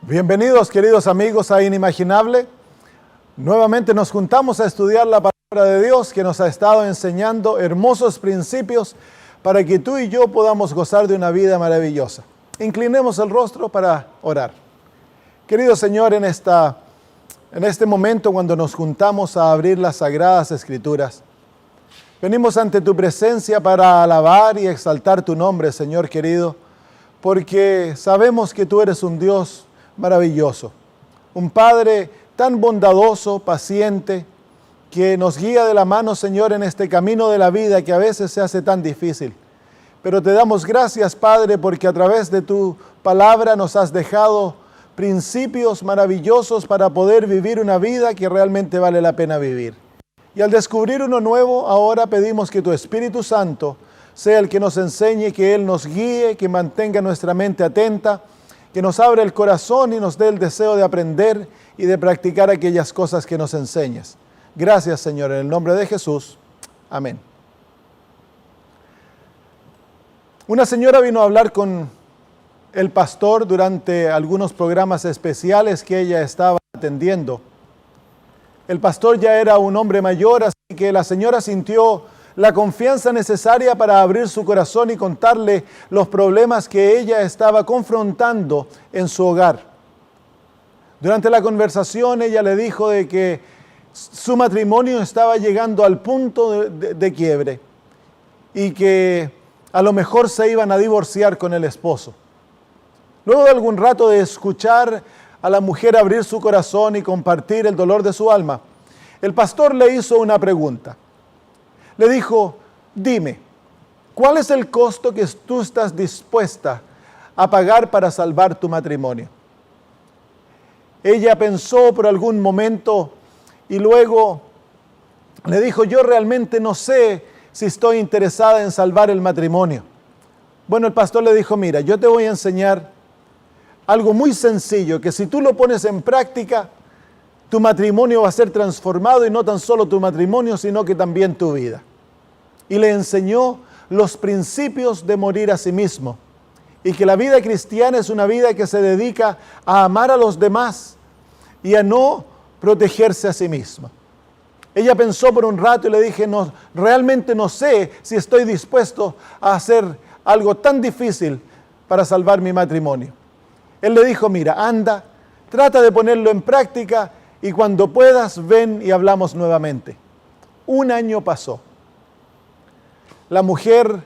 Bienvenidos, queridos amigos, a Inimaginable. Nuevamente nos juntamos a estudiar la palabra de Dios que nos ha estado enseñando hermosos principios para que tú y yo podamos gozar de una vida maravillosa. Inclinemos el rostro para orar. Querido Señor, en este momento cuando nos juntamos a abrir las Sagradas Escrituras, venimos ante tu presencia para alabar y exaltar tu nombre, Señor querido, porque sabemos que tú eres un Dios maravilloso, un Padre tan bondadoso, paciente, que nos guía de la mano, Señor, en este camino de la vida que a veces se hace tan difícil. Pero te damos gracias, Padre, porque a través de tu palabra nos has dejado principios maravillosos para poder vivir una vida que realmente vale la pena vivir. Y al descubrir uno nuevo, ahora pedimos que tu Espíritu Santo sea el que nos enseñe, que Él nos guíe, que mantenga nuestra mente atenta, que nos abra el corazón y nos dé el deseo de aprender y de practicar aquellas cosas que nos enseñas. Gracias, Señor, en el nombre de Jesús. Amén. Una señora vino a hablar con el pastor durante algunos programas especiales que ella estaba atendiendo. El pastor ya era un hombre mayor, así que la señora sintió la confianza necesaria para abrir su corazón y contarle los problemas que ella estaba confrontando en su hogar. Durante la conversación ella le dijo de que su matrimonio estaba llegando al punto de quiebre y que a lo mejor se iban a divorciar con el esposo. Luego de algún rato de escuchar a la mujer abrir su corazón y compartir el dolor de su alma, el pastor le hizo una pregunta. Le dijo, dime, ¿cuál es el costo que tú estás dispuesta a pagar para salvar tu matrimonio? Ella pensó por algún momento y luego le dijo, yo realmente no sé si estoy interesada en salvar el matrimonio. Bueno, el pastor le dijo, mira, yo te voy a enseñar algo muy sencillo, que si tú lo pones en práctica, tu matrimonio va a ser transformado, y no tan solo tu matrimonio, sino que también tu vida. Y le enseñó los principios de morir a sí mismo, y que la vida cristiana es una vida que se dedica a amar a los demás y a no protegerse a sí misma. Ella pensó por un rato y le dije, no, realmente no sé si estoy dispuesto a hacer algo tan difícil para salvar mi matrimonio. Él le dijo, mira, anda, trata de ponerlo en práctica y cuando puedas ven y hablamos nuevamente. Un año pasó. La mujer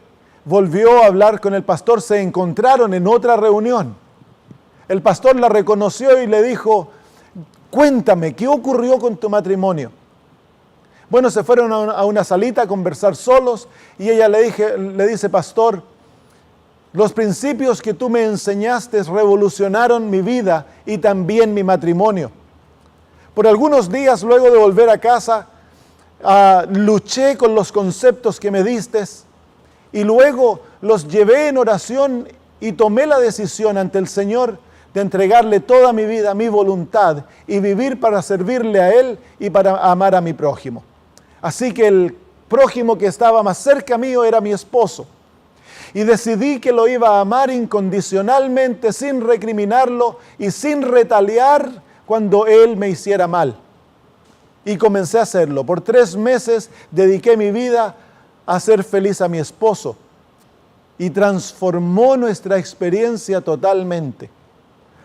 volvió a hablar con el pastor, se encontraron en otra reunión. El pastor la reconoció y le dijo, cuéntame, ¿qué ocurrió con tu matrimonio? Bueno, se fueron a una salita a conversar solos y ella le dice, pastor, los principios que tú me enseñaste revolucionaron mi vida y también mi matrimonio. Por algunos días luego de volver a casa, luché con los conceptos que me diste y luego los llevé en oración y tomé la decisión ante el Señor de entregarle toda mi vida, mi voluntad y vivir para servirle a Él y para amar a mi prójimo. Así que el prójimo que estaba más cerca mío era mi esposo. Y decidí que lo iba a amar incondicionalmente, sin recriminarlo y sin retaliar cuando él me hiciera mal. Y comencé a hacerlo. Por 3 meses dediqué mi vida a hacer feliz a mi esposo. Y transformó nuestra experiencia totalmente.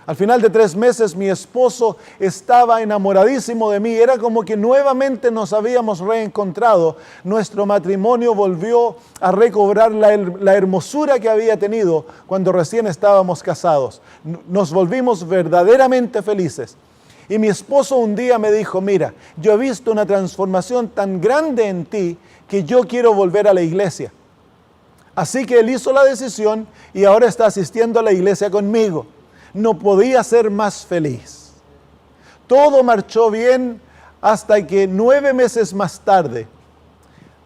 Al final de 3 meses mi esposo estaba enamoradísimo de mí. Era como que nuevamente nos habíamos reencontrado. Nuestro matrimonio volvió a recobrar la hermosura que había tenido cuando recién estábamos casados. Nos volvimos verdaderamente felices. Y mi esposo un día me dijo, mira, yo he visto una transformación tan grande en ti que yo quiero volver a la iglesia. Así que él hizo la decisión y ahora está asistiendo a la iglesia conmigo. No podía ser más feliz. Todo marchó bien hasta que 9 meses más tarde,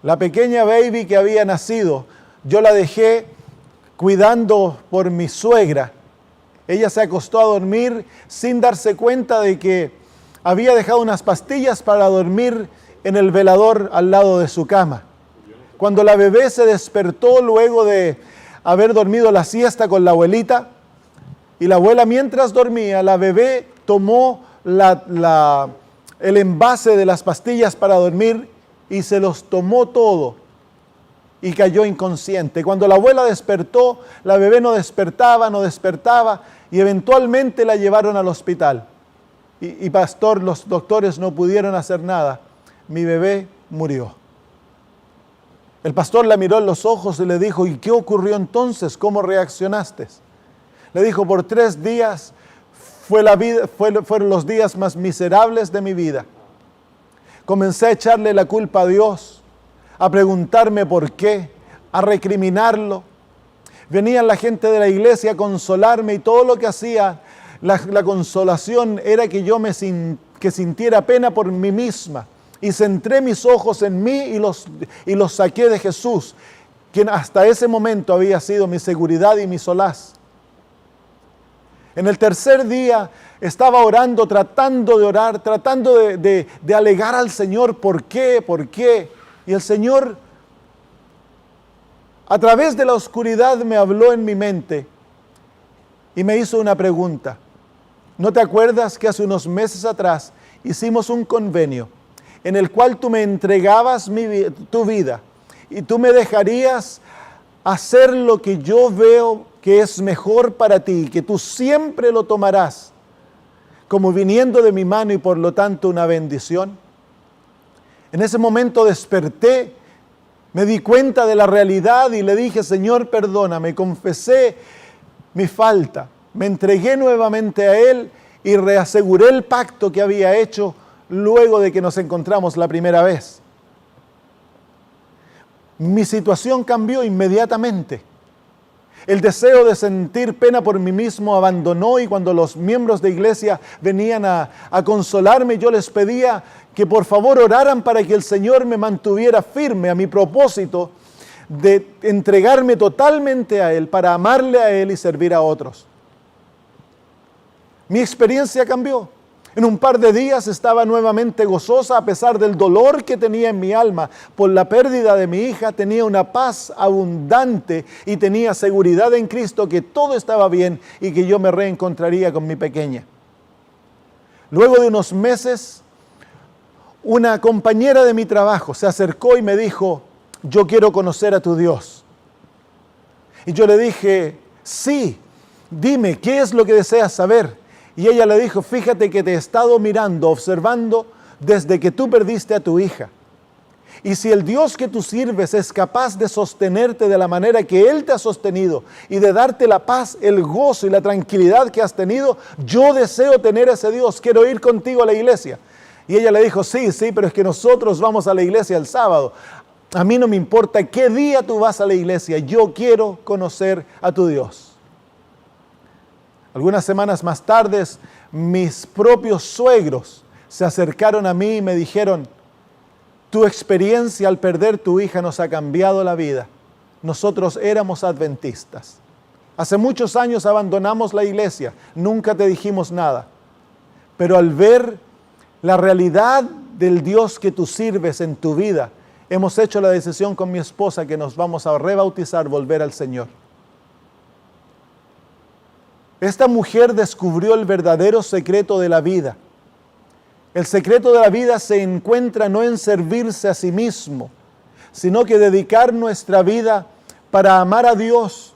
la pequeña baby que había nacido, yo la dejé cuidando por mi suegra. Ella se acostó a dormir sin darse cuenta de que había dejado unas pastillas para dormir en el velador al lado de su cama. Cuando la bebé se despertó luego de haber dormido la siesta con la abuelita, Y la abuela, mientras dormía, la bebé tomó el envase de las pastillas para dormir y se los tomó todo y cayó inconsciente. Cuando la abuela despertó, la bebé no despertaba y eventualmente la llevaron al hospital. Y pastor, los doctores no pudieron hacer nada. Mi bebé murió. El pastor la miró en los ojos y le dijo, ¿y qué ocurrió entonces? ¿Cómo reaccionaste? Le dijo, por 3 días fueron los días más miserables de mi vida. Comencé a echarle la culpa a Dios, a preguntarme por qué, a recriminarlo. Venían la gente de la iglesia a consolarme y todo lo que hacía, la consolación era que yo que sintiera pena por mí misma. Y centré mis ojos en mí y los saqué de Jesús, quien hasta ese momento había sido mi seguridad y mi solaz. En el 3er día estaba orando, tratando de orar, tratando de alegar al Señor por qué. Y el Señor, a través de la oscuridad, me habló en mi mente y me hizo una pregunta. ¿No te acuerdas que hace unos meses atrás hicimos un convenio en el cual tú me entregabas tu vida y tú me dejarías hacer lo que yo veo que es mejor para ti, que tú siempre lo tomarás como viniendo de mi mano y por lo tanto una bendición? En ese momento desperté, me di cuenta de la realidad y le dije, Señor, perdóname, confesé mi falta, me entregué nuevamente a Él y reaseguré el pacto que había hecho luego de que nos encontramos la primera vez. Mi situación cambió inmediatamente. El deseo de sentir pena por mí mismo abandonó y cuando los miembros de iglesia venían a consolarme, yo les pedía que por favor oraran para que el Señor me mantuviera firme a mi propósito de entregarme totalmente a Él, para amarle a Él y servir a otros. Mi experiencia cambió. En un par de días estaba nuevamente gozosa a pesar del dolor que tenía en mi alma por la pérdida de mi hija. Tenía una paz abundante y tenía seguridad en Cristo que todo estaba bien y que yo me reencontraría con mi pequeña. Luego de unos meses, una compañera de mi trabajo se acercó y me dijo, yo quiero conocer a tu Dios. Y yo le dije, sí, dime, ¿qué es lo que deseas saber? Y ella le dijo, fíjate que te he estado mirando, observando desde que tú perdiste a tu hija. Y si el Dios que tú sirves es capaz de sostenerte de la manera que Él te ha sostenido y de darte la paz, el gozo y la tranquilidad que has tenido, yo deseo tener ese Dios, quiero ir contigo a la iglesia. Y ella le dijo, sí, pero es que nosotros vamos a la iglesia el sábado. A mí no me importa qué día tú vas a la iglesia, yo quiero conocer a tu Dios. Algunas semanas más tarde, mis propios suegros se acercaron a mí y me dijeron, tu experiencia al perder tu hija nos ha cambiado la vida. Nosotros éramos adventistas. Hace muchos años abandonamos la iglesia, nunca te dijimos nada. Pero al ver la realidad del Dios que tú sirves en tu vida, hemos hecho la decisión con mi esposa que nos vamos a rebautizar, volver al Señor. Esta mujer descubrió el verdadero secreto de la vida. El secreto de la vida se encuentra no en servirse a sí mismo, sino que dedicar nuestra vida para amar a Dios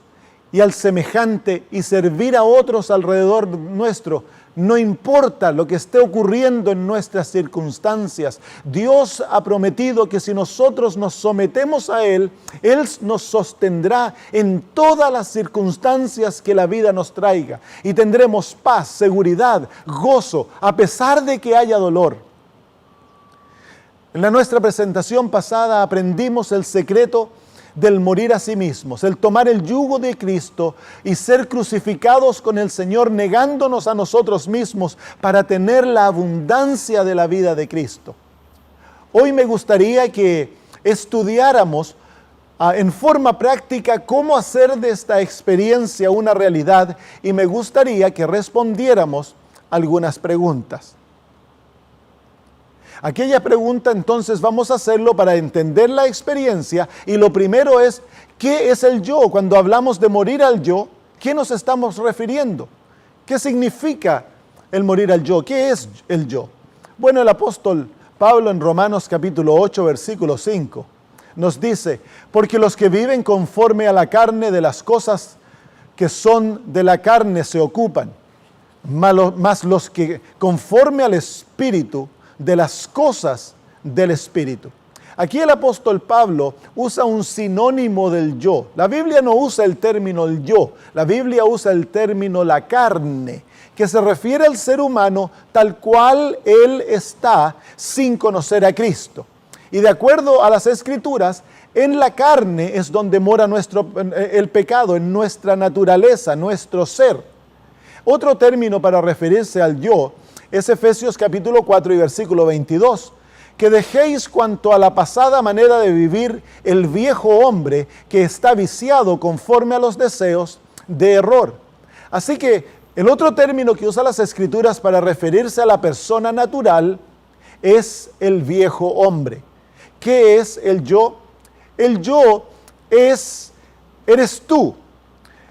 y al semejante y servir a otros alrededor nuestro. No importa lo que esté ocurriendo en nuestras circunstancias, Dios ha prometido que si nosotros nos sometemos a Él, Él nos sostendrá en todas las circunstancias que la vida nos traiga. Y tendremos paz, seguridad, gozo, a pesar de que haya dolor. En nuestra presentación pasada aprendimos el secreto del morir a sí mismos, el tomar el yugo de Cristo y ser crucificados con el Señor, negándonos a nosotros mismos para tener la abundancia de la vida de Cristo. Hoy me gustaría que estudiáramos en forma práctica cómo hacer de esta experiencia una realidad y me gustaría que respondiéramos algunas preguntas. Aquella pregunta entonces vamos a hacerlo para entender la experiencia y lo primero es, ¿qué es el yo? Cuando hablamos de morir al yo, ¿qué nos estamos refiriendo? ¿Qué significa el morir al yo? ¿Qué es el yo? Bueno, el apóstol Pablo en Romanos capítulo 8, versículo 5, nos dice, porque los que viven conforme a la carne de las cosas que son de la carne se ocupan, mas los que conforme al Espíritu de las cosas del Espíritu. Aquí el apóstol Pablo usa un sinónimo del yo. La Biblia no usa el término el yo, la Biblia usa el término la carne, que se refiere al ser humano tal cual él está sin conocer a Cristo. Y de acuerdo a las Escrituras, en la carne es donde mora el pecado, en nuestra naturaleza, nuestro ser. Otro término para referirse al yo es Efesios capítulo 4 y versículo 22, que dejéis cuanto a la pasada manera de vivir el viejo hombre que está viciado conforme a los deseos de error. Así que el otro término que usa las Escrituras para referirse a la persona natural es el viejo hombre. ¿Qué es el yo? El yo eres tú.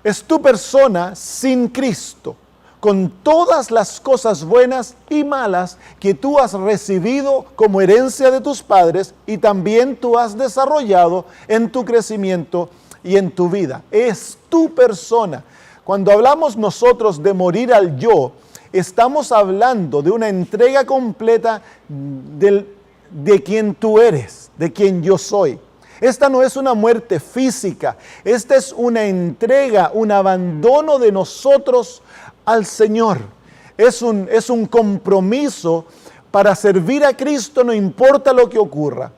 Es tu persona sin Cristo, con todas las cosas buenas y malas que tú has recibido como herencia de tus padres y también tú has desarrollado en tu crecimiento y en tu vida. Es tu persona. Cuando hablamos nosotros de morir al yo, estamos hablando de una entrega completa de quien tú eres, de quien yo soy. Esta no es una muerte física, esta es una entrega, un abandono de nosotros al Señor. Es un compromiso para servir a Cristo no importa lo que ocurra,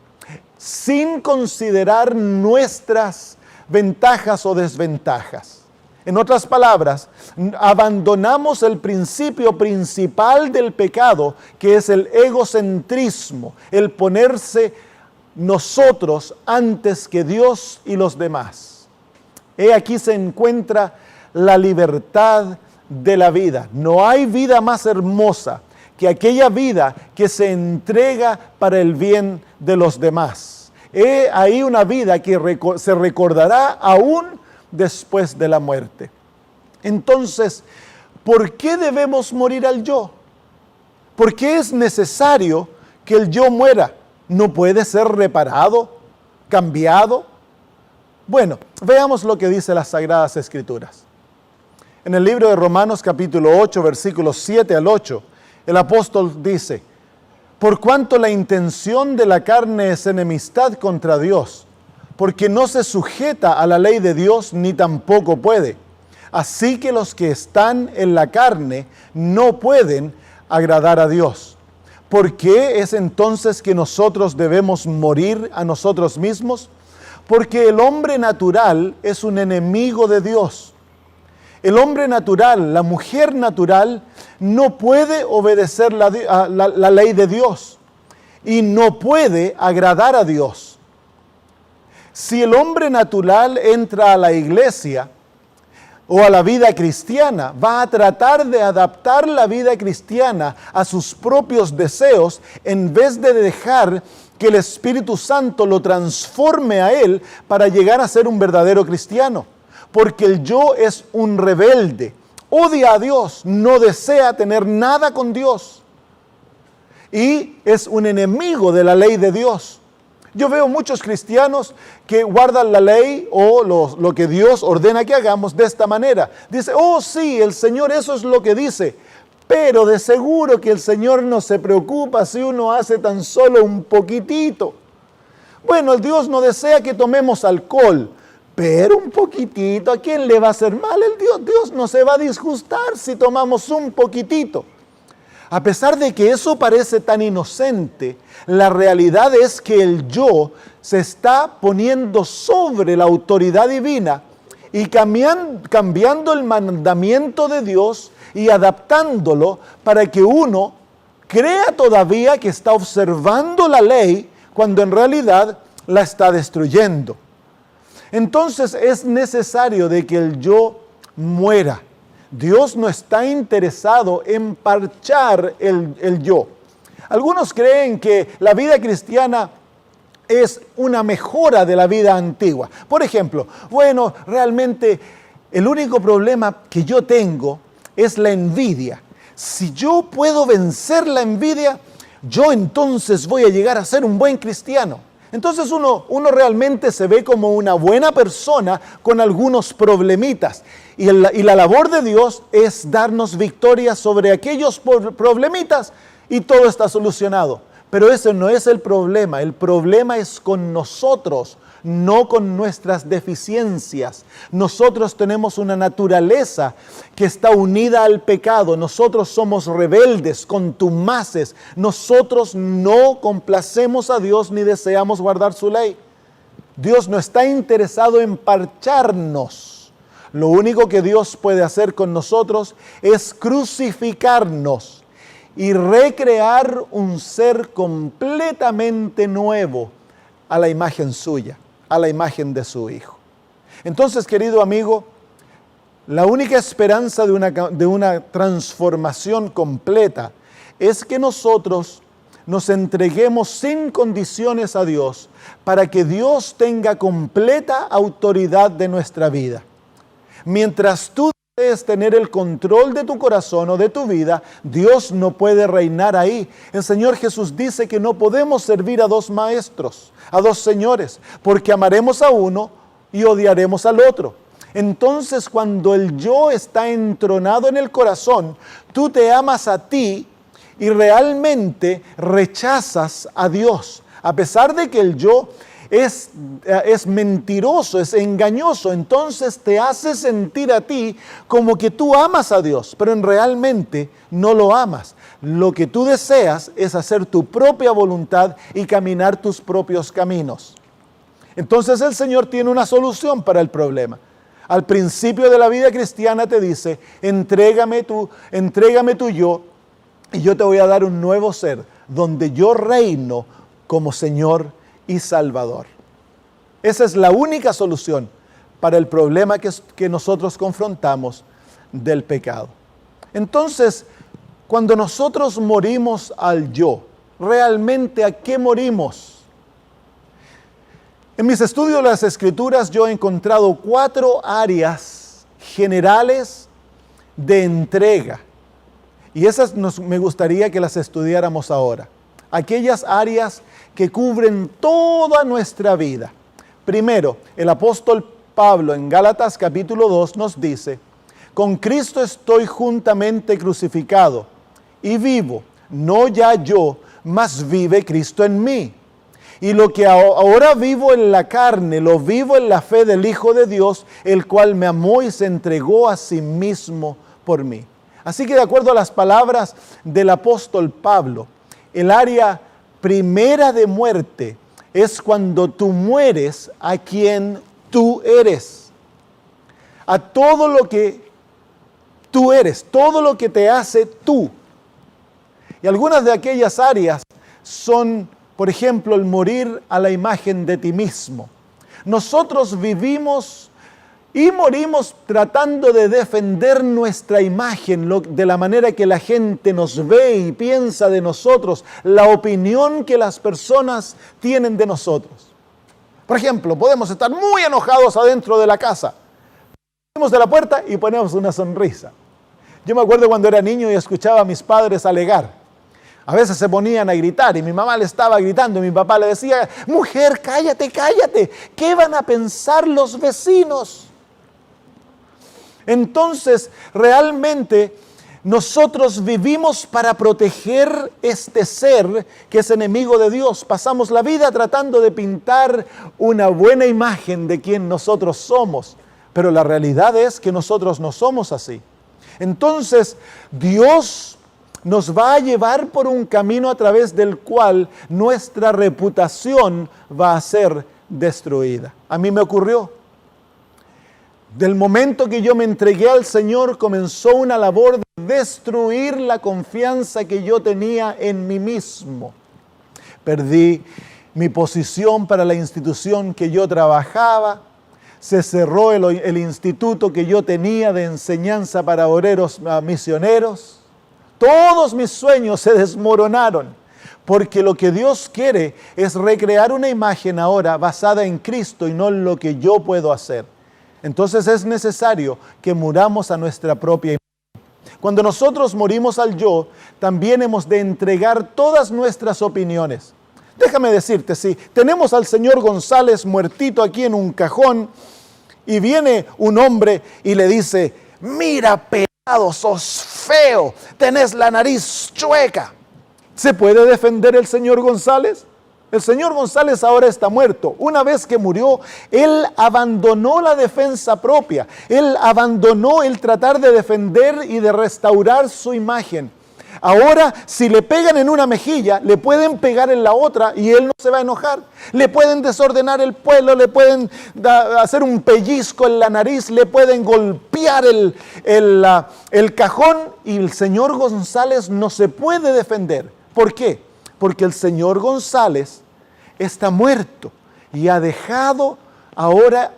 sin considerar nuestras ventajas o desventajas. En otras palabras, abandonamos el principio principal del pecado, que es el egocentrismo, el ponerse nosotros antes que Dios y los demás. Aquí se encuentra la libertad de la vida. No hay vida más hermosa que aquella vida que se entrega para el bien de los demás. Hay una vida que se recordará aún después de la muerte. Entonces, ¿por qué debemos morir al yo? ¿Por qué es necesario que el yo muera? ¿No puede ser reparado, cambiado? Bueno, veamos lo que dice las Sagradas Escrituras. En el libro de Romanos capítulo 8, versículos 7 al 8, el apóstol dice, por cuanto la intención de la carne es enemistad contra Dios, porque no se sujeta a la ley de Dios ni tampoco puede. Así que los que están en la carne no pueden agradar a Dios. ¿Por qué es entonces que nosotros debemos morir a nosotros mismos? Porque el hombre natural es un enemigo de Dios. El hombre natural, la mujer natural, no puede obedecer la ley de Dios y no puede agradar a Dios. Si el hombre natural entra a la iglesia o a la vida cristiana, va a tratar de adaptar la vida cristiana a sus propios deseos en vez de dejar que el Espíritu Santo lo transforme a él para llegar a ser un verdadero cristiano. Porque el yo es un rebelde, odia a Dios, no desea tener nada con Dios y es un enemigo de la ley de Dios. Yo veo muchos cristianos que guardan la ley o lo que Dios ordena que hagamos de esta manera. Dice, oh sí, el Señor eso es lo que dice, pero de seguro que el Señor no se preocupa si uno hace tan solo un poquitito. Bueno, el Dios no desea que tomemos alcohol, pero un poquitito, ¿a quién le va a hacer mal? Dios no se va a disgustar si tomamos un poquitito. A pesar de que eso parece tan inocente, la realidad es que el yo se está poniendo sobre la autoridad divina y cambiando el mandamiento de Dios y adaptándolo para que uno crea todavía que está observando la ley cuando en realidad la está destruyendo. Entonces es necesario de que el yo muera. Dios no está interesado en parchar el yo. Algunos creen que la vida cristiana es una mejora de la vida antigua. Por ejemplo, bueno, realmente el único problema que yo tengo es la envidia. Si yo puedo vencer la envidia, yo entonces voy a llegar a ser un buen cristiano. Entonces uno realmente se ve como una buena persona con algunos problemitas. Y la labor de Dios es darnos victoria sobre aquellos problemitas y todo está solucionado. Pero ese no es el problema es con nosotros, no con nuestras deficiencias. Nosotros tenemos una naturaleza que está unida al pecado. Nosotros somos rebeldes, contumaces. Nosotros no complacemos a Dios ni deseamos guardar su ley. Dios no está interesado en parcharnos. Lo único que Dios puede hacer con nosotros es crucificarnos y recrear un ser completamente nuevo a la imagen suya, a la imagen de su Hijo. Entonces, querido amigo, la única esperanza de una transformación completa es que nosotros nos entreguemos sin condiciones a Dios para que Dios tenga completa autoridad de nuestra vida. Mientras tú desees tener el control de tu corazón o de tu vida, Dios no puede reinar ahí. El Señor Jesús dice que no podemos servir a dos maestros, a dos señores, porque amaremos a uno y odiaremos al otro. Entonces, cuando el yo está entronado en el corazón, tú te amas a ti y realmente rechazas a Dios. A pesar de que el yo es mentiroso, es engañoso, entonces te hace sentir a ti como que tú amas a Dios, pero realmente no lo amas. Lo que tú deseas es hacer tu propia voluntad y caminar tus propios caminos. Entonces el Señor tiene una solución para el problema. Al principio de la vida cristiana te dice, entrégame tu yo y yo te voy a dar un nuevo ser, donde yo reino como Señor y Salvador. Esa es la única solución para el problema que nosotros confrontamos del pecado. Entonces, cuando nosotros morimos al yo, ¿realmente a qué morimos? En mis estudios de las Escrituras yo he encontrado 4 áreas generales de entrega. Y esas me gustaría que las estudiáramos ahora. Aquellas áreas que cubren toda nuestra vida. Primero, el apóstol Pablo en Gálatas capítulo 2 nos dice, con Cristo estoy juntamente crucificado y vivo, no ya yo, mas vive Cristo en mí. Y lo que ahora vivo en la carne, lo vivo en la fe del Hijo de Dios, el cual me amó y se entregó a sí mismo por mí. Así que de acuerdo a las palabras del apóstol Pablo, el área primera de muerte es cuando tú mueres a quien tú eres. A todo lo que tú eres, todo lo que te hace tú. Y algunas de aquellas áreas son, por ejemplo, el morir a la imagen de ti mismo. Nosotros vivimos y morimos tratando de defender nuestra imagen, de la manera que la gente nos ve y piensa de nosotros, la opinión que las personas tienen de nosotros. Por ejemplo, podemos estar muy enojados adentro de la casa. Salimos de la puerta y ponemos una sonrisa. Yo me acuerdo cuando era niño y escuchaba a mis padres alegar. A veces se ponían a gritar y mi mamá le estaba gritando y mi papá le decía, mujer, cállate, cállate, ¿qué van a pensar los vecinos? Entonces, realmente nosotros vivimos para proteger este ser que es enemigo de Dios. Pasamos la vida tratando de pintar una buena imagen de quien nosotros somos, pero la realidad es que nosotros no somos así. Entonces, Dios nos va a llevar por un camino a través del cual nuestra reputación va a ser destruida. A mí me ocurrió. Del momento que yo me entregué al Señor, comenzó una labor de destruir la confianza que yo tenía en mí mismo. Perdí mi posición para la institución que yo trabajaba. Se cerró el instituto que yo tenía de enseñanza para obreros misioneros. Todos mis sueños se desmoronaron, porque lo que Dios quiere es recrear una imagen ahora basada en Cristo y no en lo que yo puedo hacer. Entonces es necesario que muramos a nuestra propia imagen. Cuando nosotros morimos al yo, también hemos de entregar todas nuestras opiniones. Déjame decirte, si tenemos al señor González muertito aquí en un cajón y viene un hombre y le dice, mira pelado, sos feo, tenés la nariz chueca, ¿se puede defender el señor González? El señor González ahora está muerto. Una vez que murió, él abandonó la defensa propia. Él abandonó el tratar de defender y de restaurar su imagen. Ahora, si le pegan en una mejilla, le pueden pegar en la otra y él no se va a enojar. Le pueden desordenar el pelo, le pueden hacer un pellizco en la nariz, le pueden golpear el cajón y el señor González no se puede defender. ¿Por qué? Porque el señor González está muerto y ha dejado ahora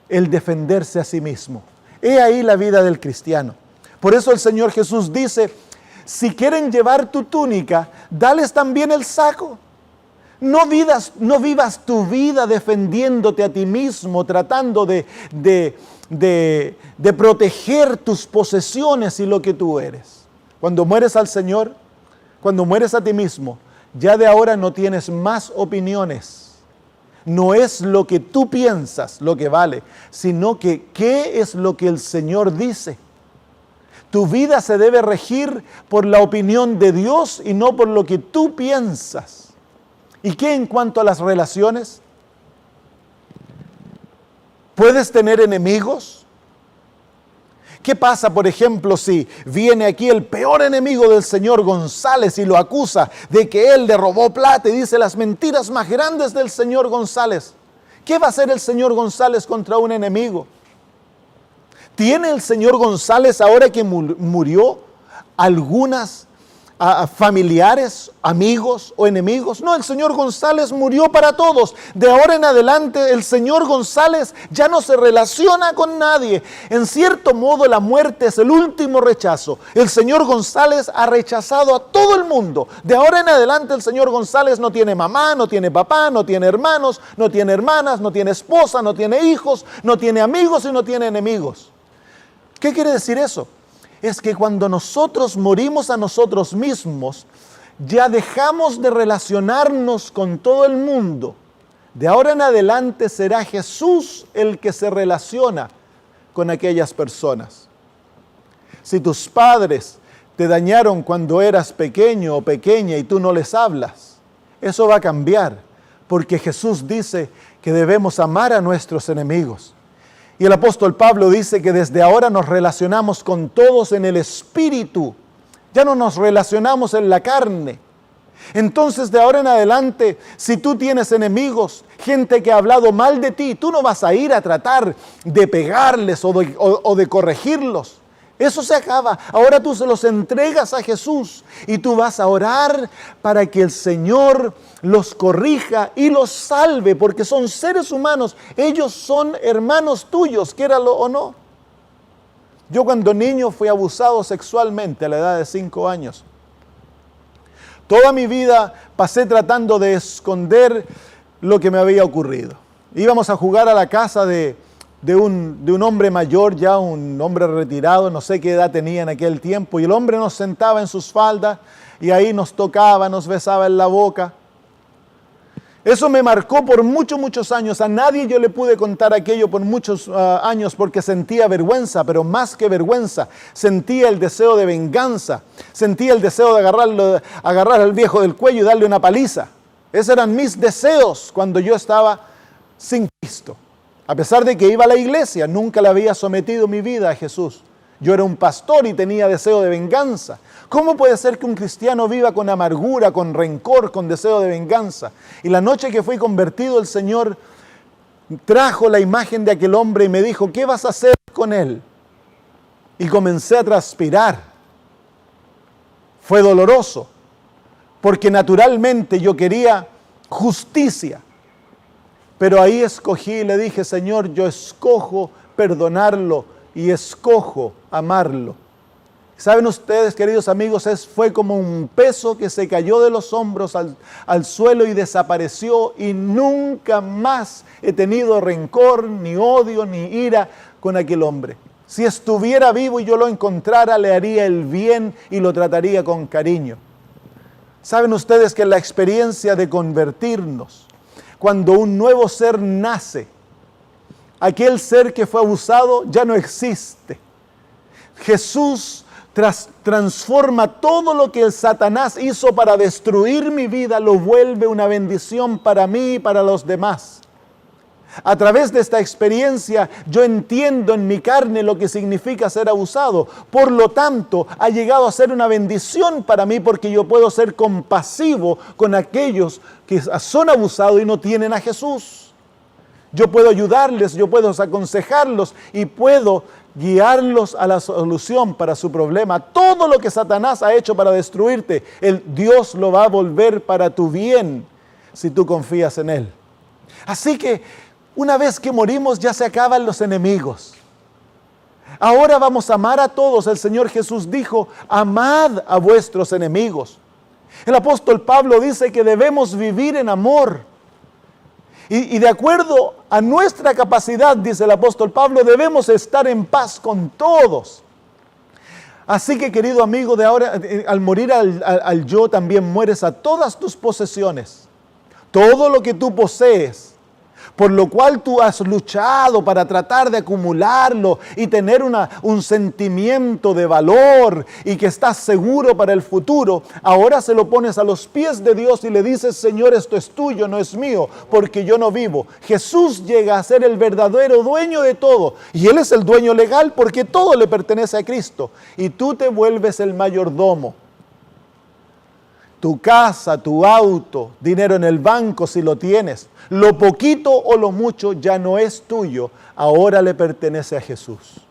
el defenderse a sí mismo. He ahí la vida del cristiano. Por eso el Señor Jesús dice, si quieren llevar tu túnica, dales también el saco. No vivas tu vida defendiéndote a ti mismo, tratando de proteger tus posesiones y lo que tú eres. Cuando mueres al Señor, cuando mueres a ti mismo, ya de ahora no tienes más opiniones. No es lo que tú piensas lo que vale, sino que qué es lo que el Señor dice. Tu vida se debe regir por la opinión de Dios y no por lo que tú piensas. ¿Y qué en cuanto a las relaciones? ¿Puedes tener enemigos? ¿Qué pasa, por ejemplo, si viene aquí el peor enemigo del señor González y lo acusa de que él le robó plata y dice las mentiras más grandes del señor González? ¿Qué va a hacer el señor González contra un enemigo? ¿Tiene el señor González, ahora que murió, algunas familiares, amigos o enemigos? No, el señor González murió para todos. De ahora en adelante el señor González ya no se relaciona con nadie. En cierto modo la muerte es el último rechazo. El señor González ha rechazado a todo el mundo. De ahora en adelante el señor González no tiene mamá, no tiene papá, no tiene hermanos, no tiene hermanas, no tiene esposa, no tiene hijos, no tiene amigos y no tiene enemigos. ¿Qué quiere decir eso? Es que cuando nosotros morimos a nosotros mismos, ya dejamos de relacionarnos con todo el mundo. De ahora en adelante será Jesús el que se relaciona con aquellas personas. Si tus padres te dañaron cuando eras pequeño o pequeña y tú no les hablas, eso va a cambiar, porque Jesús dice que debemos amar a nuestros enemigos. Y el apóstol Pablo dice que desde ahora nos relacionamos con todos en el Espíritu. Ya no nos relacionamos en la carne. Entonces, de ahora en adelante, si tú tienes enemigos, gente que ha hablado mal de ti, tú no vas a ir a tratar de pegarles o de corregirlos. Eso se acaba. Ahora tú se los entregas a Jesús y tú vas a orar para que el Señor los corrija y los salve, porque son seres humanos. Ellos son hermanos tuyos, quiéralo o no. Yo cuando niño fui abusado sexualmente a la edad de 5 años. Toda mi vida pasé tratando de esconder lo que me había ocurrido. Íbamos a jugar a la casa de un hombre mayor, ya un hombre retirado, no sé qué edad tenía en aquel tiempo, y el hombre nos sentaba en sus faldas y ahí nos tocaba, nos besaba en la boca. Eso me marcó por muchos años. A nadie yo le pude contar aquello por muchos años porque sentía vergüenza, pero más que vergüenza, sentía el deseo de venganza, sentía el deseo de agarrar al viejo del cuello y darle una paliza. Esos eran mis deseos cuando yo estaba sin Cristo. A pesar de que iba a la iglesia, nunca le había sometido mi vida a Jesús. Yo era un pastor y tenía deseo de venganza. ¿Cómo puede ser que un cristiano viva con amargura, con rencor, con deseo de venganza? Y la noche que fui convertido, el Señor trajo la imagen de aquel hombre y me dijo, ¿qué vas a hacer con él? Y comencé a transpirar. Fue doloroso, porque naturalmente yo quería justicia. Pero ahí escogí y le dije, Señor, yo escojo perdonarlo y escojo amarlo. ¿Saben ustedes, queridos amigos? Fue como un peso que se cayó de los hombros al suelo y desapareció, y nunca más he tenido rencor, ni odio, ni ira con aquel hombre. Si estuviera vivo y yo lo encontrara, le haría el bien y lo trataría con cariño. ¿Saben ustedes que la experiencia de convertirnos, cuando un nuevo ser nace, aquel ser que fue abusado ya no existe? Jesús transforma todo lo que el Satanás hizo para destruir mi vida, lo vuelve una bendición para mí y para los demás. A través de esta experiencia yo entiendo en mi carne lo que significa ser abusado. Por lo tanto, ha llegado a ser una bendición para mí porque yo puedo ser compasivo con aquellos que son abusados y no tienen a Jesús. Yo puedo ayudarles, yo puedo aconsejarlos y puedo guiarlos a la solución para su problema. Todo lo que Satanás ha hecho para destruirte, Dios lo va a volver para tu bien si tú confías en Él. Así que una vez que morimos ya se acaban los enemigos. Ahora vamos a amar a todos. El Señor Jesús dijo, amad a vuestros enemigos. El apóstol Pablo dice que debemos vivir en amor. Y de acuerdo a nuestra capacidad, dice el apóstol Pablo, debemos estar en paz con todos. Así que, querido amigo, de ahora, al morir al yo, también mueres a todas tus posesiones. Todo lo que tú posees, por lo cual tú has luchado para tratar de acumularlo y tener un sentimiento de valor y que estás seguro para el futuro, ahora se lo pones a los pies de Dios y le dices, Señor, esto es tuyo, no es mío, porque yo no vivo. Jesús llega a ser el verdadero dueño de todo y Él es el dueño legal porque todo le pertenece a Cristo y tú te vuelves el mayordomo. Tu casa, tu auto, dinero en el banco si lo tienes, lo poquito o lo mucho ya no es tuyo, ahora le pertenece a Jesús.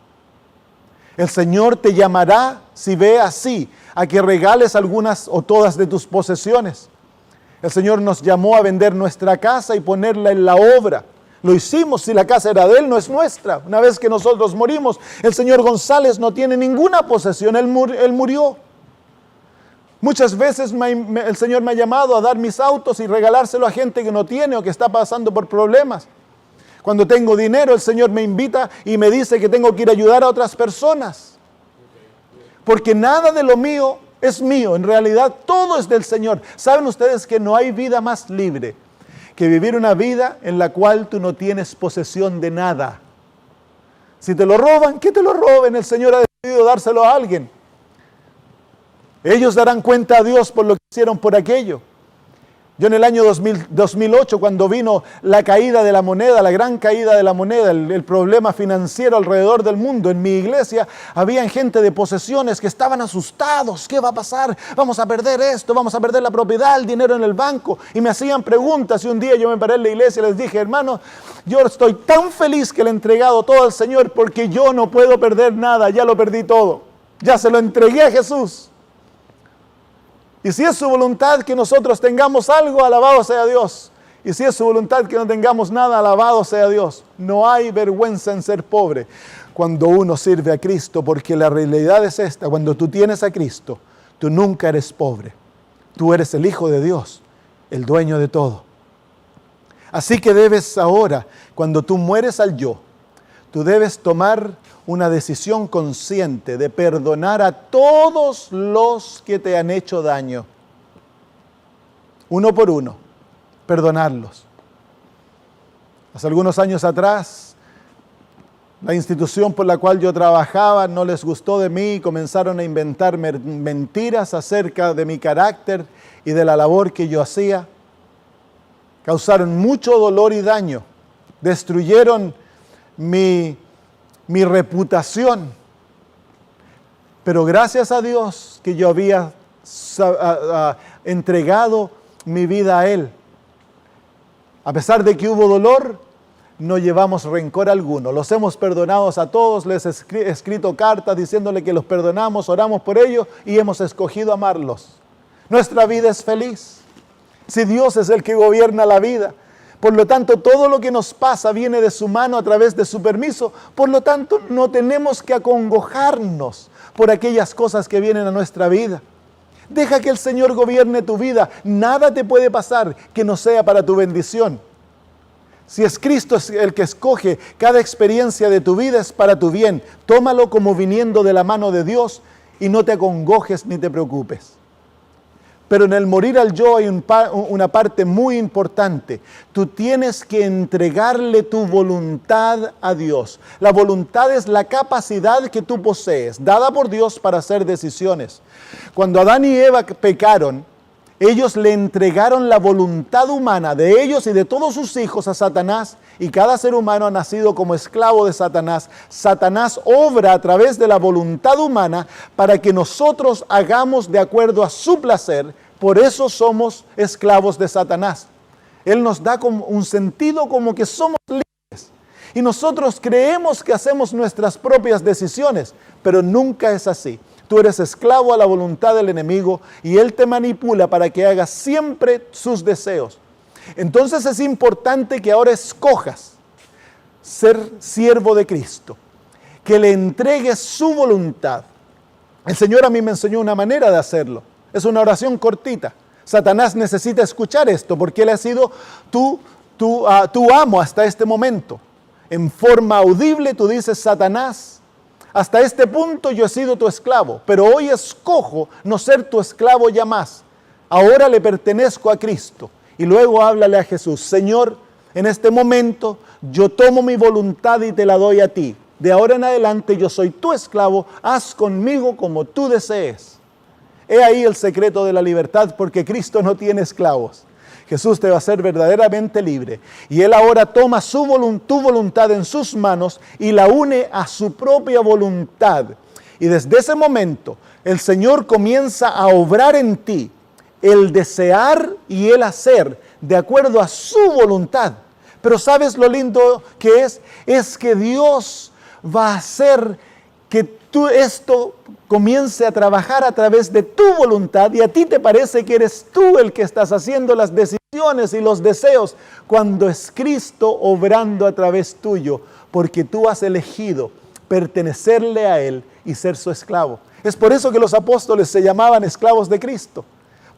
El Señor te llamará, si ve así, a que regales algunas o todas de tus posesiones. El Señor nos llamó a vender nuestra casa y ponerla en la obra. Lo hicimos, si la casa era de Él, no es nuestra. Una vez que nosotros morimos, el señor González no tiene ninguna posesión, Él murió. Muchas veces el Señor me ha llamado a dar mis autos y regalárselo a gente que no tiene o que está pasando por problemas. Cuando tengo dinero, el Señor me invita y me dice que tengo que ir a ayudar a otras personas. Porque nada de lo mío es mío. En realidad, todo es del Señor. ¿Saben ustedes que no hay vida más libre que vivir una vida en la cual tú no tienes posesión de nada? Si te lo roban, que te lo roben. El Señor ha decidido dárselo a alguien. Ellos darán cuenta a Dios por lo que hicieron por aquello. Yo en el año 2008, cuando vino la caída de la moneda, la gran caída de la moneda, el problema financiero alrededor del mundo, en mi iglesia había gente de posesiones que estaban asustados. ¿Qué va a pasar? Vamos a perder esto, vamos a perder la propiedad, el dinero en el banco. Y me hacían preguntas y un día yo me paré en la iglesia y les dije, hermano, yo estoy tan feliz que le he entregado todo al Señor porque yo no puedo perder nada, ya lo perdí todo. Ya se lo entregué a Jesús. Y si es su voluntad que nosotros tengamos algo, alabado sea Dios. Y si es su voluntad que no tengamos nada, alabado sea Dios. No hay vergüenza en ser pobre cuando uno sirve a Cristo, porque la realidad es esta: cuando tú tienes a Cristo, tú nunca eres pobre. Tú eres el Hijo de Dios, el dueño de todo. Así que debes ahora, cuando tú mueres al yo, tú debes tomar una decisión consciente de perdonar a todos los que te han hecho daño. Uno por uno, perdonarlos. Hace algunos años atrás, la institución por la cual yo trabajaba no les gustó de mí y comenzaron a inventar mentiras acerca de mi carácter y de la labor que yo hacía. Causaron mucho dolor y daño. Destruyeron mi reputación, pero gracias a Dios que yo había entregado mi vida a Él. A pesar de que hubo dolor, no llevamos rencor alguno. Los hemos perdonado a todos, les he escrito cartas diciéndole que los perdonamos, oramos por ellos y hemos escogido amarlos. Nuestra vida es feliz. Si Dios es el que gobierna la vida, por lo tanto, todo lo que nos pasa viene de su mano a través de su permiso. Por lo tanto, no tenemos que acongojarnos por aquellas cosas que vienen a nuestra vida. Deja que el Señor gobierne tu vida. Nada te puede pasar que no sea para tu bendición. Si es Cristo el que escoge cada experiencia de tu vida, es para tu bien. Tómalo como viniendo de la mano de Dios y no te acongojes ni te preocupes. Pero en el morir al yo hay una parte muy importante. Tú tienes que entregarle tu voluntad a Dios. La voluntad es la capacidad que tú posees, dada por Dios para hacer decisiones. Cuando Adán y Eva pecaron, ellos le entregaron la voluntad humana de ellos y de todos sus hijos a Satanás, y cada ser humano ha nacido como esclavo de Satanás. Satanás obra a través de la voluntad humana para que nosotros hagamos de acuerdo a su placer. Por eso somos esclavos de Satanás. Él nos da como un sentido como que somos libres. Y nosotros creemos que hacemos nuestras propias decisiones, pero nunca es así. Tú eres esclavo a la voluntad del enemigo y él te manipula para que hagas siempre sus deseos. Entonces es importante que ahora escojas ser siervo de Cristo, que le entregues su voluntad. El Señor a mí me enseñó una manera de hacerlo. Es una oración cortita. Satanás necesita escuchar esto porque él ha sido tu amo hasta este momento. En forma audible tú dices: Satanás, hasta este punto yo he sido tu esclavo, pero hoy escojo no ser tu esclavo ya más. Ahora le pertenezco a Cristo. Y luego háblale a Jesús: Señor, en este momento yo tomo mi voluntad y te la doy a ti. De ahora en adelante yo soy tu esclavo, haz conmigo como tú desees. He ahí el secreto de la libertad, porque Cristo no tiene esclavos. Jesús te va a hacer verdaderamente libre. Y Él ahora toma tu voluntad en sus manos y la une a su propia voluntad. Y desde ese momento el Señor comienza a obrar en ti el desear y el hacer de acuerdo a su voluntad. Pero ¿sabes lo lindo que es? Es que Dios va a hacer que esto comience a trabajar a través de tu voluntad, y a ti te parece que eres tú el que estás haciendo las decisiones y los deseos, cuando es Cristo obrando a través tuyo, porque tú has elegido pertenecerle a Él y ser su esclavo. Es por eso que los apóstoles se llamaban esclavos de Cristo,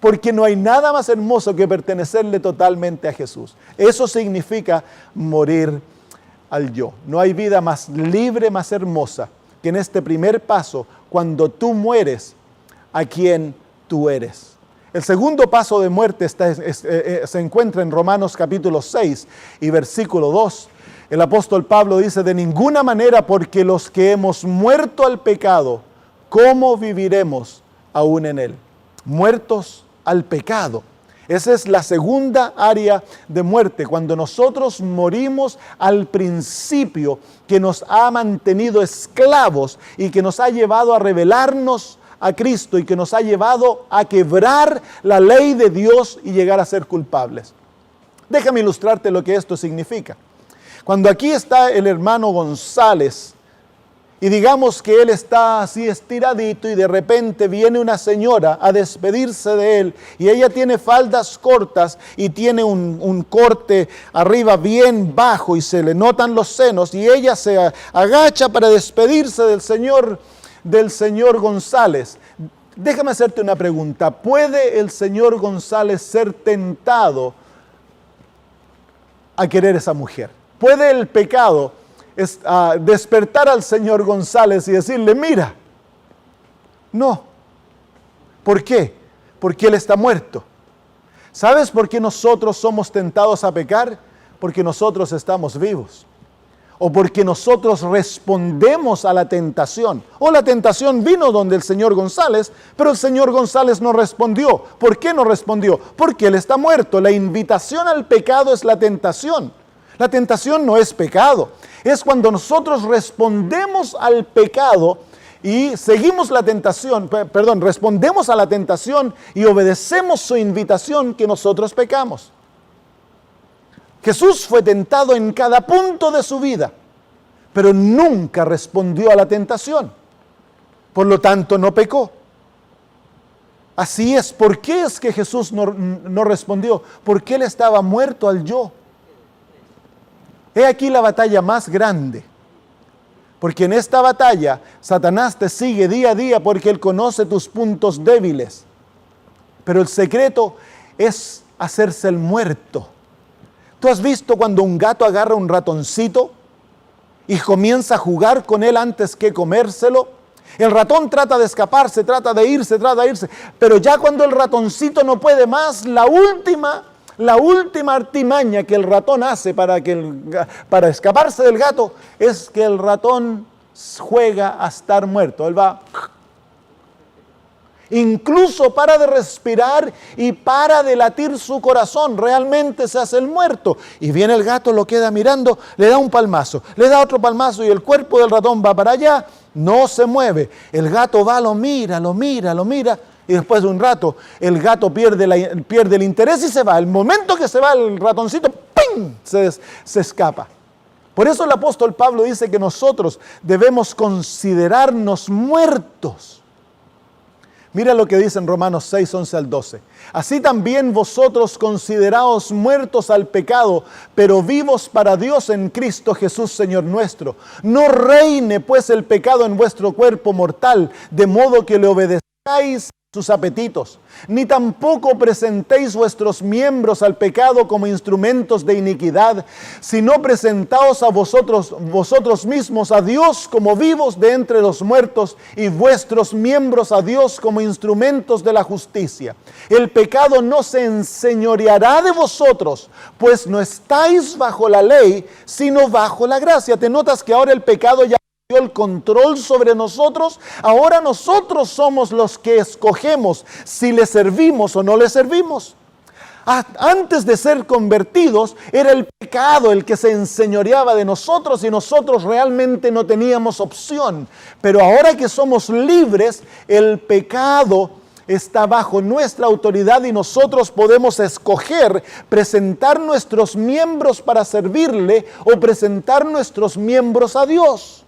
porque no hay nada más hermoso que pertenecerle totalmente a Jesús. Eso significa morir al yo. No hay vida más libre, más hermosa que en este primer paso, cuando tú mueres a quien tú eres. El segundo paso de muerte se encuentra en Romanos capítulo 6 y versículo 2. El apóstol Pablo dice: de ninguna manera, porque los que hemos muerto al pecado, ¿cómo viviremos aún en él? Muertos al pecado. Esa es la segunda área de muerte, cuando nosotros morimos al principio que nos ha mantenido esclavos y que nos ha llevado a rebelarnos a Cristo y que nos ha llevado a quebrar la ley de Dios y llegar a ser culpables. Déjame ilustrarte lo que esto significa. Cuando aquí está el hermano González, y digamos que él está así estiradito y de repente viene una señora a despedirse de él, y ella tiene faldas cortas y tiene un corte arriba bien bajo y se le notan los senos, y ella se agacha para despedirse del señor González. Déjame hacerte una pregunta: ¿puede el señor González ser tentado a querer esa mujer? ¿Puede el pecado despertar al señor González y decirle: mira? No. ¿Por qué? Porque él está muerto. ¿Sabes por qué nosotros somos tentados a pecar? Porque nosotros estamos vivos. O porque nosotros respondemos a la tentación. O la tentación vino donde el señor González, pero el señor González no respondió. ¿Por qué no respondió? Porque él está muerto. La invitación al pecado es la tentación. La tentación no es pecado. Es cuando nosotros respondemos al pecado y seguimos la tentación, respondemos a la tentación y obedecemos su invitación, que nosotros pecamos. Jesús fue tentado en cada punto de su vida, pero nunca respondió a la tentación. Por lo tanto, no pecó. Así es. ¿Por qué es que Jesús no respondió? Porque él estaba muerto al yo. He aquí la batalla más grande, porque en esta batalla Satanás te sigue día a día porque él conoce tus puntos débiles. Pero el secreto es hacerse el muerto. ¿Tú has visto cuando un gato agarra un ratoncito y comienza a jugar con él antes que comérselo? El ratón trata de escaparse, trata de irse, pero ya cuando el ratoncito no puede más, la última artimaña que el ratón hace para escaparse del gato es que el ratón juega a estar muerto. Él va, incluso para de respirar y para de latir su corazón, realmente se hace el muerto. Y viene el gato, lo queda mirando, le da un palmazo, le da otro palmazo y el cuerpo del ratón va para allá, no se mueve. El gato va, lo mira y después de un rato el gato pierde el interés y se va. El momento que se va el ratoncito, ¡ping!, se escapa. Por eso el apóstol Pablo dice que nosotros debemos considerarnos muertos. Mira lo que dice en Romanos 6, 11 al 12. Así también vosotros consideraos muertos al pecado, pero vivos para Dios en Cristo Jesús, Señor nuestro. No reine pues el pecado en vuestro cuerpo mortal, de modo que le obedezcáis sus apetitos, ni tampoco presentéis vuestros miembros al pecado como instrumentos de iniquidad, sino presentaos a vosotros mismos a Dios como vivos de entre los muertos, y vuestros miembros a Dios como instrumentos de la justicia. El pecado no se enseñoreará de vosotros, pues no estáis bajo la ley, sino bajo la gracia. ¿Te notas que ahora el pecado ya el control sobre nosotros? Ahora nosotros somos los que escogemos si le servimos o no le servimos. Antes de ser convertidos, era el pecado el que se enseñoreaba de nosotros y nosotros realmente no teníamos opción. Pero ahora que somos libres, el pecado está bajo nuestra autoridad y nosotros podemos escoger presentar nuestros miembros para servirle o presentar nuestros miembros a Dios.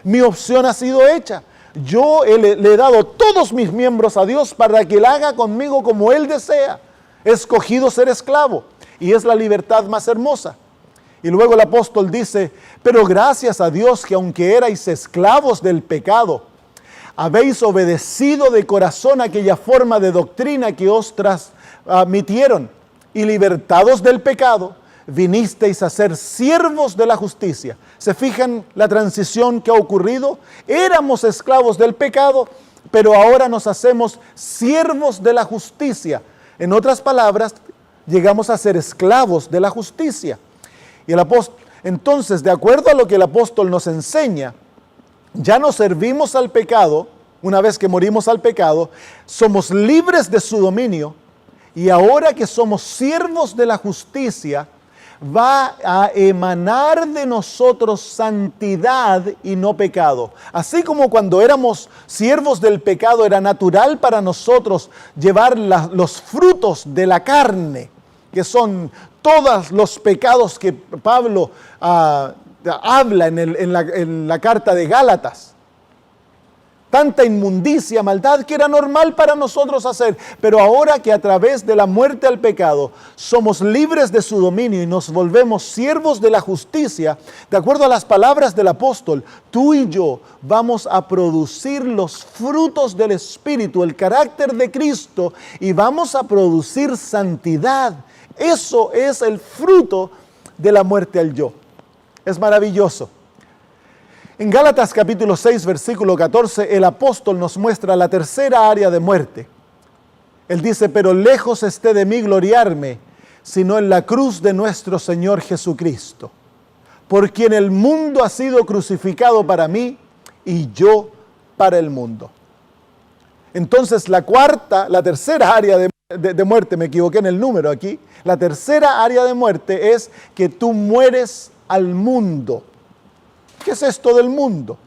Mi opción ha sido hecha. Yo le he dado todos mis miembros a Dios para que Él haga conmigo como Él desea. He escogido ser esclavo y es la libertad más hermosa. Y luego el apóstol dice, pero gracias a Dios que aunque erais esclavos del pecado, habéis obedecido de corazón aquella forma de doctrina que os transmitieron, y libertados del pecado, vinisteis a ser siervos de la justicia. ¿Se fijan la transición que ha ocurrido? Éramos esclavos del pecado, pero ahora nos hacemos siervos de la justicia. En otras palabras, llegamos a ser esclavos de la justicia. Y entonces, de acuerdo a lo que el apóstol nos enseña, ya no servimos al pecado. Una vez que morimos al pecado, somos libres de su dominio, y ahora que somos siervos de la justicia, va a emanar de nosotros santidad y no pecado. Así como cuando éramos siervos del pecado era natural para nosotros llevar los frutos de la carne, que son todos los pecados que Pablo habla en la carta de Gálatas. Tanta inmundicia, maldad que era normal para nosotros hacer. Pero ahora que a través de la muerte al pecado somos libres de su dominio y nos volvemos siervos de la justicia, de acuerdo a las palabras del apóstol, tú y yo vamos a producir los frutos del Espíritu, el carácter de Cristo, y vamos a producir santidad. Eso es el fruto de la muerte al yo. Es maravilloso. En Gálatas capítulo 6, versículo 14, el apóstol nos muestra la tercera área de muerte. Él dice, pero lejos esté de mí gloriarme, sino en la cruz de nuestro Señor Jesucristo, por quien el mundo ha sido crucificado para mí y yo para el mundo. Entonces la tercera área de muerte, me equivoqué en el número aquí, la tercera área de muerte es que tú mueres al mundo. ¿Qué es esto del mundo?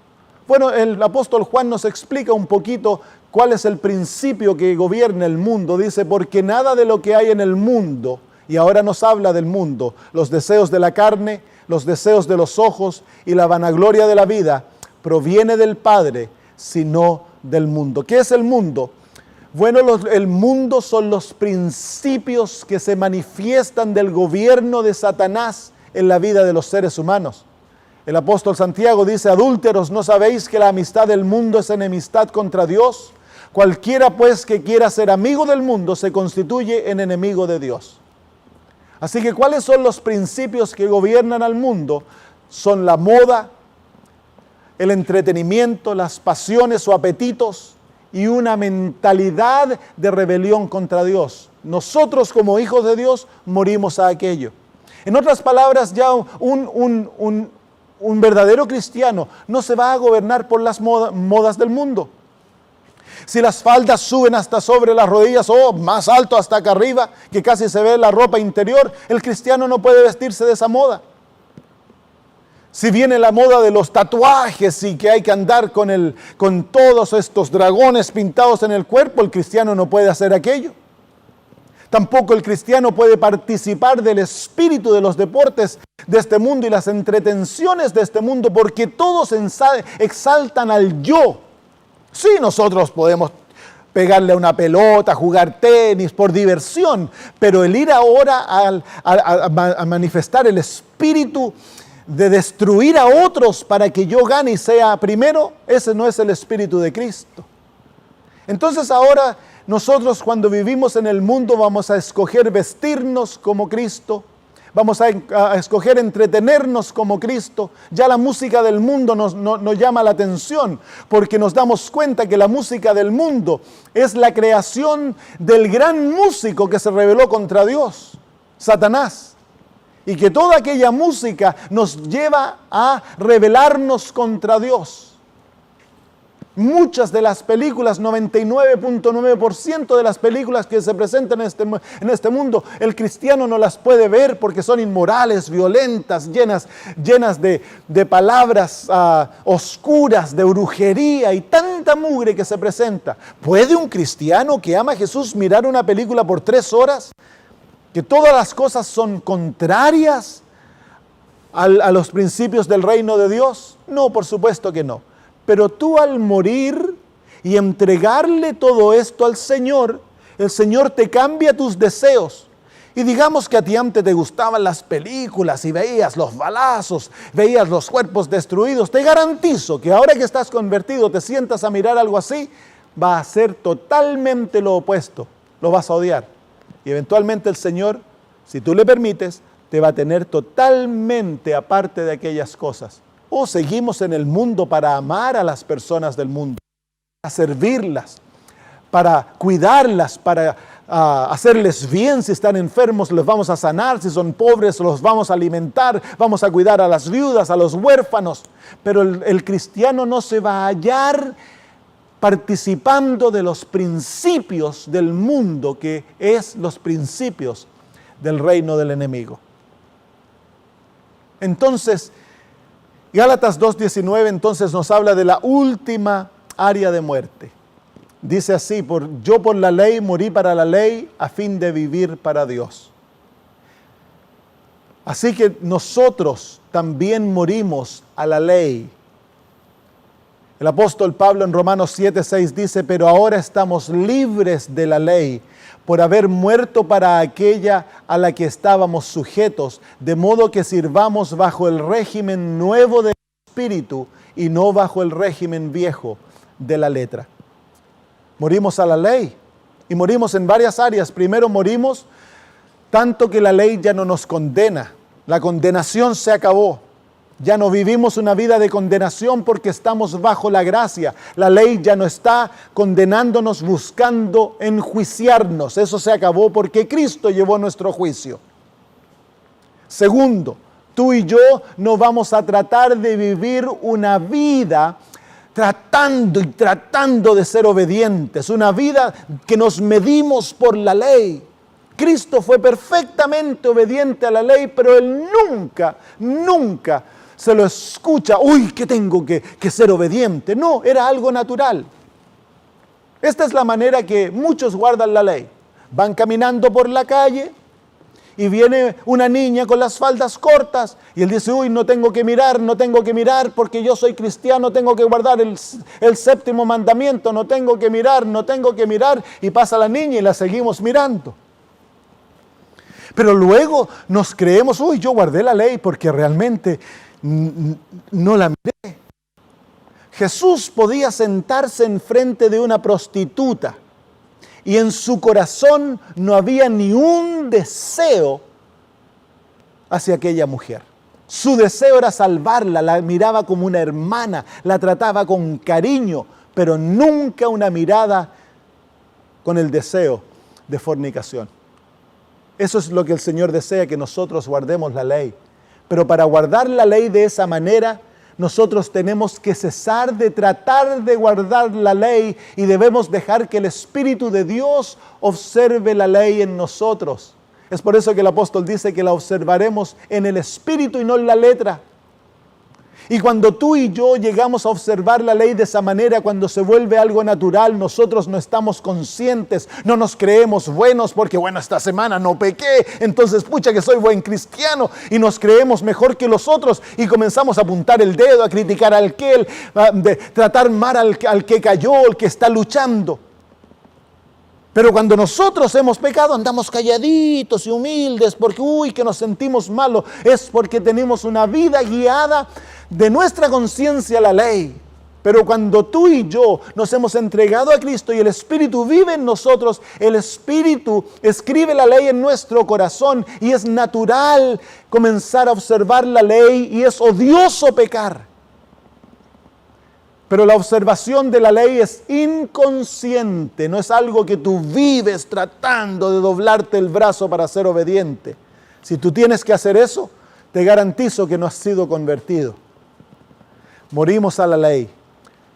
Bueno, el apóstol Juan nos explica un poquito cuál es el principio que gobierna el mundo. Dice, porque nada de lo que hay en el mundo, y ahora nos habla del mundo, los deseos de la carne, los deseos de los ojos y la vanagloria de la vida, proviene del Padre, sino del mundo. ¿Qué es el mundo? Bueno, el mundo son los principios que se manifiestan del gobierno de Satanás en la vida de los seres humanos. El apóstol Santiago dice, adúlteros, ¿no sabéis que la amistad del mundo es enemistad contra Dios? Cualquiera pues que quiera ser amigo del mundo se constituye en enemigo de Dios. Así que, ¿cuáles son los principios que gobiernan al mundo? Son la moda, el entretenimiento, las pasiones o apetitos y una mentalidad de rebelión contra Dios. Nosotros, como hijos de Dios, morimos a aquello. En otras palabras, ya un verdadero cristiano no se va a gobernar por las modas del mundo. Si las faldas suben hasta sobre las rodillas o más alto hasta acá arriba, que casi se ve la ropa interior, el cristiano no puede vestirse de esa moda. Si viene la moda de los tatuajes y que hay que andar con todos estos dragones pintados en el cuerpo, el cristiano no puede hacer aquello. Tampoco el cristiano puede participar del espíritu de los deportes de este mundo y las entretenciones de este mundo, porque todos exaltan al yo. Sí, nosotros podemos pegarle a una pelota, jugar tenis por diversión, pero el ir ahora a manifestar el espíritu de destruir a otros para que yo gane y sea primero, ese no es el espíritu de Cristo. Entonces ahora nosotros, cuando vivimos en el mundo, vamos a escoger vestirnos como Cristo, vamos a escoger entretenernos como Cristo. Ya la música del mundo nos llama la atención, porque nos damos cuenta que la música del mundo es la creación del gran músico que se rebeló contra Dios, Satanás. Y que toda aquella música nos lleva a rebelarnos contra Dios. Muchas de las películas, 99.9% de las películas que se presentan en este mundo, el cristiano no las puede ver porque son inmorales, violentas, llenas de palabras oscuras, de brujería y tanta mugre que se presenta. ¿Puede un cristiano que ama a Jesús mirar una película por 3 horas? ¿Que todas las cosas son contrarias a los principios del reino de Dios? No, por supuesto que no. Pero tú, al morir y entregarle todo esto al Señor, el Señor te cambia tus deseos. Y digamos que a ti antes te gustaban las películas y veías los balazos, veías los cuerpos destruidos. Te garantizo que ahora que estás convertido, te sientas a mirar algo así, va a ser totalmente lo opuesto. Lo vas a odiar. Y eventualmente el Señor, si tú le permites, te va a tener totalmente aparte de aquellas cosas. O seguimos en el mundo para amar a las personas del mundo, para servirlas, para cuidarlas, para hacerles bien. Si están enfermos, los vamos a sanar. Si son pobres, los vamos a alimentar. Vamos a cuidar a las viudas, a los huérfanos. Pero el cristiano no se va a hallar participando de los principios del mundo, que es los principios del reino del enemigo. Entonces, Gálatas 2:19 entonces nos habla de la última área de muerte. Dice así: yo por la ley morí para la ley a fin de vivir para Dios. Así que nosotros también morimos a la ley. El apóstol Pablo en Romanos 7:6 dice: pero ahora estamos libres de la ley, por haber muerto para aquella a la que estábamos sujetos, de modo que sirvamos bajo el régimen nuevo del Espíritu y no bajo el régimen viejo de la letra. Morimos a la ley y morimos en varias áreas. Primero morimos tanto que la ley ya no nos condena. La condenación se acabó. Ya no vivimos una vida de condenación porque estamos bajo la gracia. La ley ya no está condenándonos, buscando enjuiciarnos. Eso se acabó porque Cristo llevó nuestro juicio. Segundo, tú y yo no vamos a tratar de vivir una vida tratando de ser obedientes. Una vida que nos medimos por la ley. Cristo fue perfectamente obediente a la ley, pero Él nunca se lo escucha: uy, que tengo que ser obediente. No, era algo natural. Esta es la manera que muchos guardan la ley. Van caminando por la calle y viene una niña con las faldas cortas y él dice: uy, no tengo que mirar porque yo soy cristiano, tengo que guardar el 7º mandamiento, no tengo que mirar, y pasa la niña y la seguimos mirando. Pero luego nos creemos: uy, yo guardé la ley porque realmente no la miré. Jesús podía sentarse enfrente de una prostituta y en su corazón no había ni un deseo hacia aquella mujer. Su deseo era salvarla, la miraba como una hermana, la trataba con cariño, pero nunca una mirada con el deseo de fornicación. Eso es lo que el Señor desea, que nosotros guardemos la ley. Pero para guardar la ley de esa manera, nosotros tenemos que cesar de tratar de guardar la ley y debemos dejar que el Espíritu de Dios observe la ley en nosotros. Es por eso que el apóstol dice que la observaremos en el Espíritu y no en la letra. Y cuando tú y yo llegamos a observar la ley de esa manera, cuando se vuelve algo natural, nosotros no estamos conscientes, no nos creemos buenos porque, bueno, esta semana no pequé, entonces, pucha que soy buen cristiano, y nos creemos mejor que los otros y comenzamos a apuntar el dedo, a criticar al que, tratar mal al que cayó, al que está luchando. Pero cuando nosotros hemos pecado, andamos calladitos y humildes porque, que nos sentimos malos. Es porque tenemos una vida guiada de nuestra conciencia a la ley. Pero cuando tú y yo nos hemos entregado a Cristo y el Espíritu vive en nosotros, el Espíritu escribe la ley en nuestro corazón y es natural comenzar a observar la ley y es odioso pecar. Pero la observación de la ley es inconsciente, no es algo que tú vives tratando de doblarte el brazo para ser obediente. Si tú tienes que hacer eso, te garantizo que no has sido convertido. Morimos a la ley,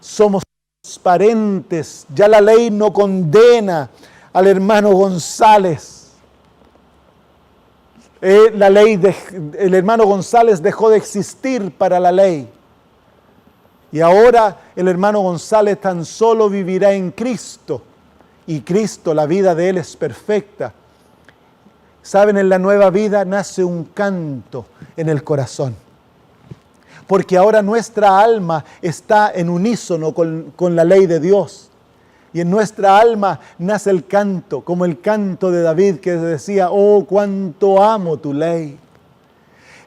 somos transparentes, ya la ley no condena al hermano González. El hermano González dejó de existir para la ley. Y ahora el hermano González tan solo vivirá en Cristo. Y Cristo, la vida de él es perfecta. ¿Saben? En la nueva vida nace un canto en el corazón. Porque ahora nuestra alma está en unísono con la ley de Dios. Y en nuestra alma nace el canto, como el canto de David que decía, oh, cuánto amo tu ley.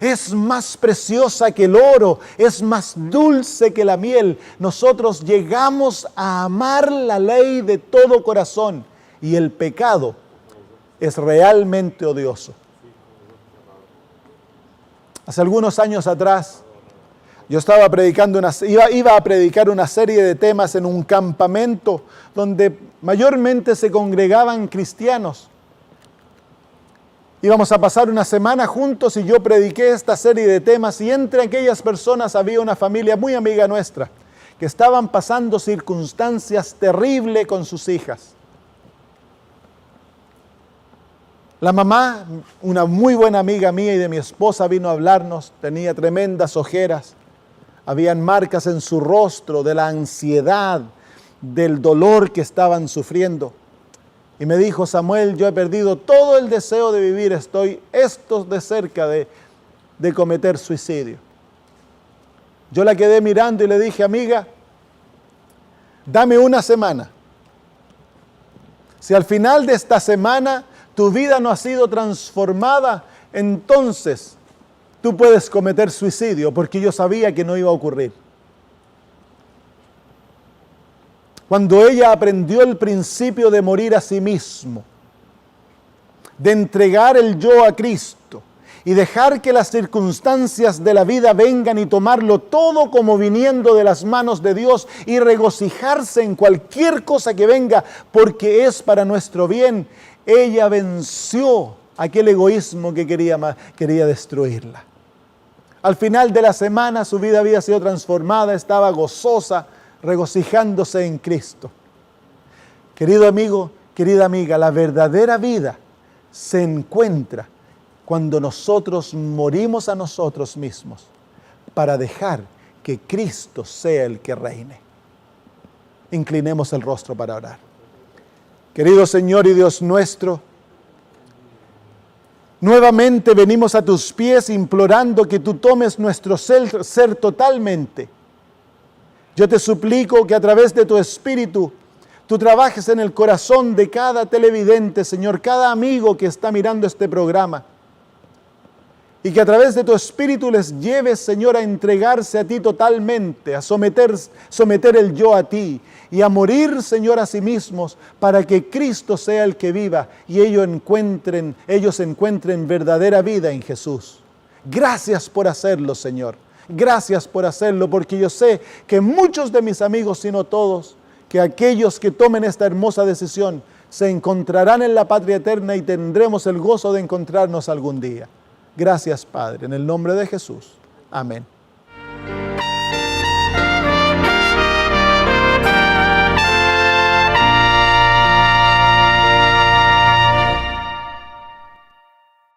Es más preciosa que el oro, es más dulce que la miel. Nosotros llegamos a amar la ley de todo corazón y el pecado es realmente odioso. Hace algunos años atrás, yo iba a predicar una serie de temas en un campamento donde mayormente se congregaban cristianos. Íbamos a pasar una semana juntos y yo prediqué esta serie de temas y entre aquellas personas había una familia muy amiga nuestra que estaban pasando circunstancias terribles con sus hijas. La mamá, una muy buena amiga mía y de mi esposa, vino a hablarnos, tenía tremendas ojeras, habían marcas en su rostro de la ansiedad, del dolor que estaban sufriendo. Y me dijo, Samuel, yo he perdido todo el deseo de vivir, estoy de cerca de cometer suicidio. Yo la quedé mirando y le dije, amiga, dame una semana. Si al final de esta semana tu vida no ha sido transformada, entonces tú puedes cometer suicidio, porque yo sabía que no iba a ocurrir. Cuando ella aprendió el principio de morir a sí mismo, de entregar el yo a Cristo y dejar que las circunstancias de la vida vengan y tomarlo todo como viniendo de las manos de Dios y regocijarse en cualquier cosa que venga porque es para nuestro bien, ella venció aquel egoísmo que quería destruirla. Al final de la semana su vida había sido transformada, estaba gozosa, regocijándose en Cristo. Querido amigo, querida amiga, la verdadera vida se encuentra cuando nosotros morimos a nosotros mismos para dejar que Cristo sea el que reine. Inclinemos el rostro para orar. Querido Señor y Dios nuestro, nuevamente venimos a tus pies implorando que tú tomes nuestro ser totalmente. Yo te suplico que a través de tu Espíritu tú trabajes en el corazón de cada televidente, Señor, cada amigo que está mirando este programa. Y que a través de tu Espíritu les lleves, Señor, a entregarse a ti totalmente, a someter el yo a ti y a morir, Señor, a sí mismos para que Cristo sea el que viva y ellos encuentren verdadera vida en Jesús. Gracias por hacerlo, Señor. Gracias por hacerlo, porque yo sé que muchos de mis amigos, si no todos, que aquellos que tomen esta hermosa decisión se encontrarán en la patria eterna y tendremos el gozo de encontrarnos algún día. Gracias, Padre, en el nombre de Jesús. Amén.